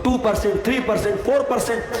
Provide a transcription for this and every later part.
2%, 3%, 4%,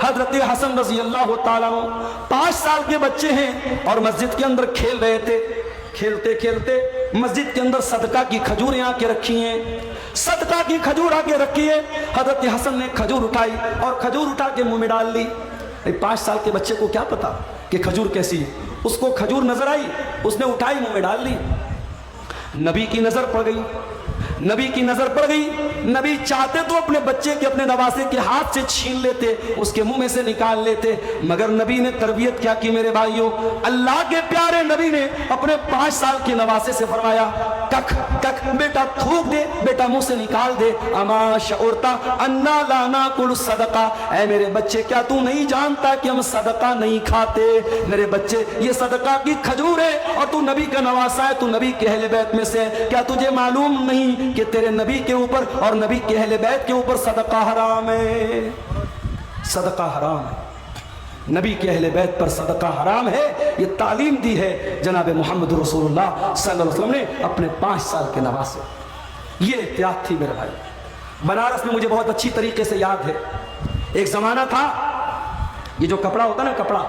حضرت حسن رضی اللہ تعالیٰ عنہ 5 سال کے بچے ہیں اور مسجد کے اندر کھیل رہے تھے. کھیلتے کھیلتے مسجد کے اندر صدقہ کی کھجوریں آ کے رکھی ہیں. صدقہ کی کھجور آ کے رکھی ہے. حضرت حسن نے کھجور اٹھائی اور کھجور اٹھا کے منہ میں ڈال لی. 5 سال کے بچے کو کیا پتا کہ کھجور کیسی ہے. اس کو کھجور نظر آئی, اس نے اٹھائی منہ میں ڈال لی. نبی کی نظر پڑ گئی, نبی کی نظر پڑ گئی. نبی چاہتے تو اپنے بچے کے, اپنے نواسے کے ہاتھ سے چھین لیتے, اس کے منہ میں سے نکال لیتے, مگر نبی نے تربیت کیا کی میرے بھائیوں. اللہ کے پیارے نبی نے اپنے 5 سال کے نواسے سے فرمایا کک کک بیٹا تھوک دے, بیٹا منہ سے نکال دے. اما شعورتا انا لا ناکل صدقہ, اے میرے بچے کیا تو نہیں جانتا کہ ہم صدقہ نہیں کھاتے. میرے بچے یہ صدقہ کی کھجور ہے اور تو نبی کا نواسا ہے, تو نبی کے اہل بیت میں سے. کیا تجھے معلوم نہیں کہ تیرے نبی کے اوپر اور نبی کے اہل بیت کے اوپر صدقہ حرام ہے. صدقہ حرام ہے, نبی کے اہل بیت پر صدقہ حرام ہے. یہ تعلیم دی ہے جناب محمد رسول اللہ صلی اللہ علیہ وسلم نے اپنے 5 سال کے نواسے. یہ احتیاط تھی میرے بھائی. بنارس میں مجھے بہت اچھی طریقے سے یاد ہے, ایک زمانہ تھا یہ جو کپڑا ہوتا نا کپڑا,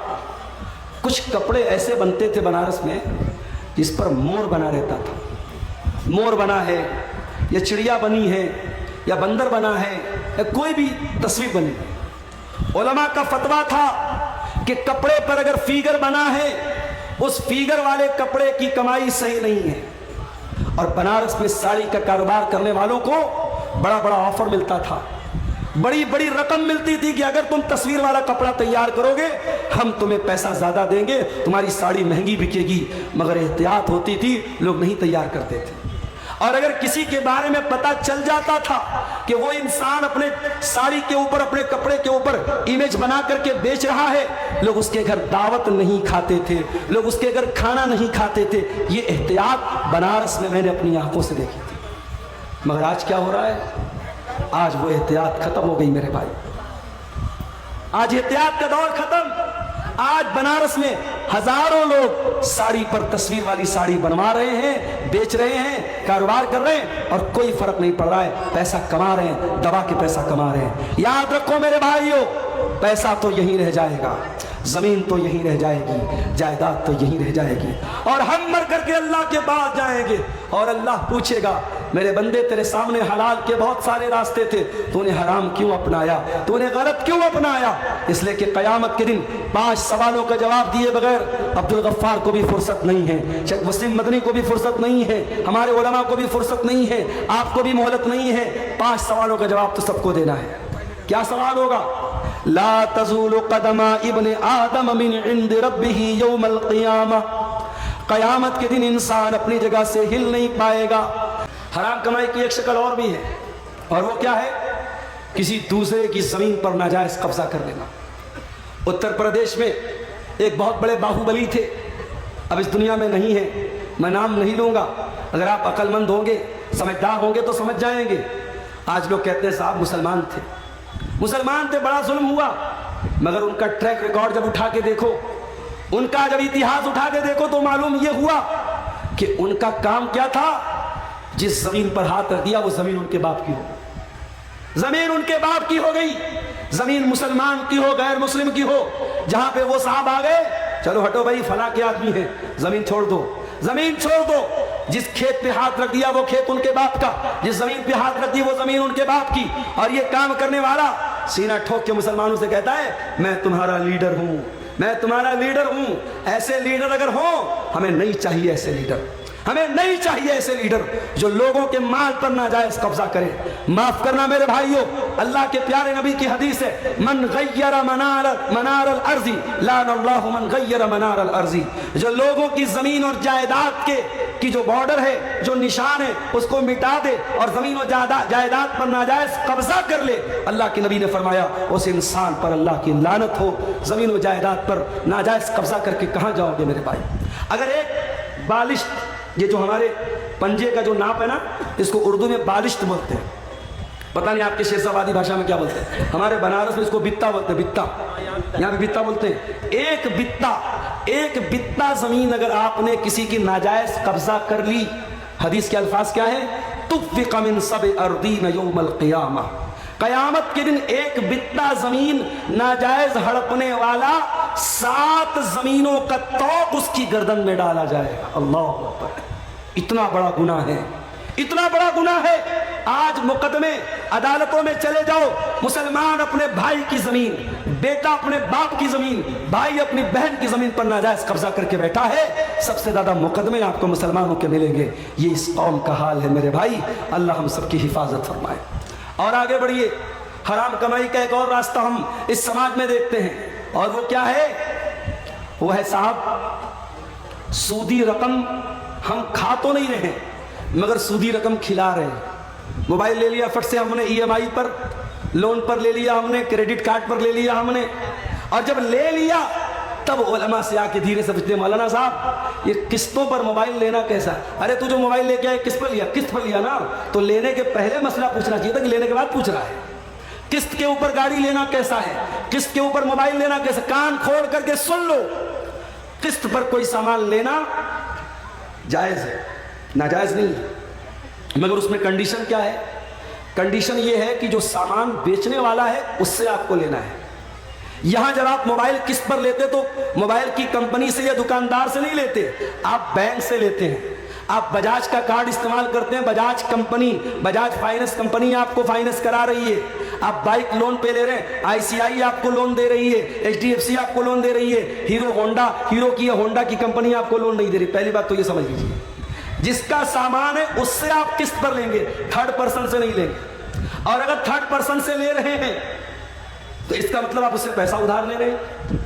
کچھ کپڑے ایسے بنتے تھے بنارس میں جس پر مور بنا رہتا تھا. مور بنا ہے یا چڑیا بنی ہے یا بندر بنا ہے یا کوئی بھی تصویر بنی. علماء کا فتویٰ تھا کہ کپڑے پر اگر فیگر بنا ہے اس فیگر والے کپڑے کی کمائی صحیح نہیں ہے. اور بنارس میں ساڑی کا کاروبار کرنے والوں کو بڑا بڑا آفر ملتا تھا, بڑی بڑی رقم ملتی تھی کہ اگر تم تصویر والا کپڑا تیار کرو گے ہم تمہیں پیسہ زیادہ دیں گے, تمہاری ساڑی مہنگی بکے گی. مگر احتیاط ہوتی تھی, لوگ نہیں تیار کرتے تھے. اور اگر کسی کے بارے میں پتہ چل جاتا تھا کہ وہ انسان اپنے ساڑی کے اوپر, اپنے کپڑے کے اوپر امیج بنا کر کے بیچ رہا ہے, لوگ اس کے گھر دعوت نہیں کھاتے تھے, لوگ اس کے گھر کھانا نہیں کھاتے تھے. یہ احتیاط بنارس میں میں نے اپنی آنکھوں سے دیکھی تھی. مگر آج کیا ہو رہا ہے, آج وہ احتیاط ختم ہو گئی میرے بھائی. آج احتیاط کا دور ختم. آج بنارس میں ہزاروں لوگ ساڑی پر تصویر والی ساڑی بنوا رہے ہیں, بیچ رہے ہیں, کاروبار کر رہے ہیں اور کوئی فرق نہیں پڑ رہا ہے. پیسہ کما رہے ہیں, دبا کے پیسہ کما رہے ہیں. یاد رکھو میرے بھائیوں, پیسہ تو یہیں رہ جائے گا, زمین تو یہیں رہ جائے گی, جائیداد تو یہیں رہ جائے گی, اور ہم مر کر کے اللہ کے پاس جائیں گے اور اللہ پوچھے گا میرے بندے تیرے سامنے حلال کے بہت سارے راستے تھے, تو نے حرام کیوں اپنایا, تو نے غلط کیوں اپنایا. اس لیے کہ قیامت کے دن 5 سوالوں کا جواب دیے بغیر عبد الغفار کو بھی فرصت نہیں ہے, شیخ وسیم مدنی کو بھی فرصت نہیں ہے, ہمارے علماء کو بھی فرصت نہیں ہے, آپ کو بھی مہلت نہیں ہے. 5 سوالوں کا جواب تو سب کو دینا ہے. کیا سوال ہوگا؟ لا تزول قدم ابن آدم من عند ربه یوم القیامہ. قیامت کے دن انسان اپنی جگہ سے ہل نہیں پائے گا. حرام کمائی کی ایک شکل اور بھی ہے, اور وہ کیا ہے؟ کسی دوسرے کی زمین پر ناجائز قبضہ کر لینا. اتر پردیش میں ایک بہت بڑے باہوبلی تھے, اب اس دنیا میں نہیں ہے, میں نام نہیں لوں گا. اگر آپ عقل مند ہوں گے, سمجھدار ہوں گے تو سمجھ جائیں گے. آج لوگ کہتے ہیں صاحب مسلمان تھے, مسلمان تھے, بڑا ظلم ہوا. مگر ان کا ٹریک ریکارڈ جب اٹھا کے دیکھو, ان کا جب اتہاس اٹھا کے دیکھو تو معلوم یہ ہوا کہ ان کا کام کیا تھا. جس زمین پر ہاتھ رکھ دیا وہ زمین ان کے باپ کی ہو, زمین ان کے باپ کی ہو گئی. زمین مسلمان کی ہو, غیر مسلم کی ہو, جہاں پہ وہ صاحب آ گئے, چلو ہٹو بھائی فلاں کے آدمی ہے, زمین چھوڑ دو, زمین چھوڑ دو. جس کھیت پہ ہاتھ رکھ دیا وہ کھیت ان کے باپ کا, جس زمین پہ ہاتھ رکھ دی وہ زمین ان کے باپ کی. اور یہ کام کرنے والا سینہ ٹھوک کے مسلمانوں سے کہتا ہے میں تمہارا لیڈر ہوں, میں تمہارا لیڈر ہوں. ایسے لیڈر اگر ہوں, ہمیں نہیں چاہیے ایسے لیڈر, ہمیں نہیں چاہیے ایسے لیڈر جو لوگوں کے مال پر ناجائز قبضہ کرے. معاف کرنا میرے بھائیوں, اللہ کے پیارے نبی کی حدیث ہے من غیر منار الارض لعن اللہ من غیر منار الارض. جو لوگوں کی زمین اور جائیداد کی جو بارڈر ہے, جو نشان ہے, اس کو مٹا دے اور زمین و جائیداد پر ناجائز قبضہ کر لے, اللہ کے نبی نے فرمایا اس انسان پر اللہ کی لعنت ہو. زمین و جائیداد پر ناجائز قبضہ کر کے کہاں جاؤ گے میرے بھائی؟ اگر ایک بالشت, یہ جو ہمارے پنجے کا جو ناپ ہے نا, اس کو اردو میں بالشت بولتے ہیں, پتہ نہیں آپ کے شیرزابادی بھاشا میں کیا بولتے ہیں, ہمارے بنارس میں اس کو بتا بولتے ہیں, بتا, یہاں بھی بتا بولتے ہیں. ایک بتا زمین اگر آپ نے کسی کی ناجائز قبضہ کر لی, حدیث کے الفاظ کیا ہے؟ تفق من سبع اردین یوم القیامہ, قیامت کے دن ایک بتا زمین ناجائز ہڑپنے والا 7 زمینوں کا توق اس کی گردن میں ڈالا جائے گا. اللہ اکبر. اتنا بڑا گناہ ہے, اتنا بڑا گناہ ہے. آج مقدمے عدالتوں میں چلے جاؤ, مسلمان اپنے بھائی کی زمین, بیٹا اپنے باپ کی زمین, بھائی اپنی بہن کی زمین پر ناجائز قبضہ کر کے بیٹھا ہے. سب سے زیادہ مقدمے آپ کو مسلمانوں کے ملیں گے. یہ اس قوم کا حال ہے میرے بھائی. اللہ ہم سب کی حفاظت فرمائے. اور آگے بڑھیے. حرام کمائی کا ایک اور راستہ ہم اس سماج میں دیکھتے ہیں, اور وہ کیا ہے؟ وہ ہے صاحب سودی رقم. ہم کھا تو نہیں رہے مگر سودی رقم کھلا رہے ہیں. موبائل لے لیا فٹ سے ہم نے, ای ایم آئی پر, لون پر لے لیا ہم نے, کریڈٹ کارڈ پر لے لیا ہم نے, اور جب لے لیا تب علماء سے آ کے دھیرے سے پوچھتے, مولانا صاحب یہ قسطوں پر موبائل لینا کیسا؟ ارے تو جو موبائل لے کے آئے قسط پر لیا, قسط پر لیا نا, تو لینے کے پہلے مسئلہ پوچھنا چاہیے تھا کہ لینے کے بعد پوچھ رہا ہے. قسط کے اوپر گاڑی لینا کیسا ہے, قسط کے اوپر موبائل لینا کیسا؟ کان کھول کر کے سن لو, قسط پر کوئی سامان لینا جائز ہے, ناجائز نہیں ہے, مگر اس میں کنڈیشن کیا ہے؟ کنڈیشن یہ ہے کہ جو سامان بیچنے والا ہے اس سے آپ کو لینا ہے. یہاں جب آپ موبائل قسط پر لیتے تو موبائل کی کمپنی سے یا دکاندار سے نہیں لیتے, آپ بینک سے لیتے ہیں. آپ بجاج کا کارڈ استعمال کرتے ہیں, Bajaj company, Bajaj finance company آپ کو فائننس کرا رہی ہے. آپ بائک لون پہ لے رہے ہیں, آئی سی آئی آپ کو لون دے رہی ہے, ایچ ڈی ایف سی آپ کو لون دے رہی ہے, ہیرو کی یا ہونڈا کی کمپنی آپ کو لون نہیں دے رہی. پہلی بات تو یہ سمجھ لیجیے, جس کا سامان ہے اس سے آپ قسط پر لیں گے, تھرڈ پرسن سے نہیں لیں گے. اور اگر تھرڈ پرسن سے لے رہے ہیں تو اس کا مطلب آپ اس سے پیسہ ادھار لے رہے ہیں.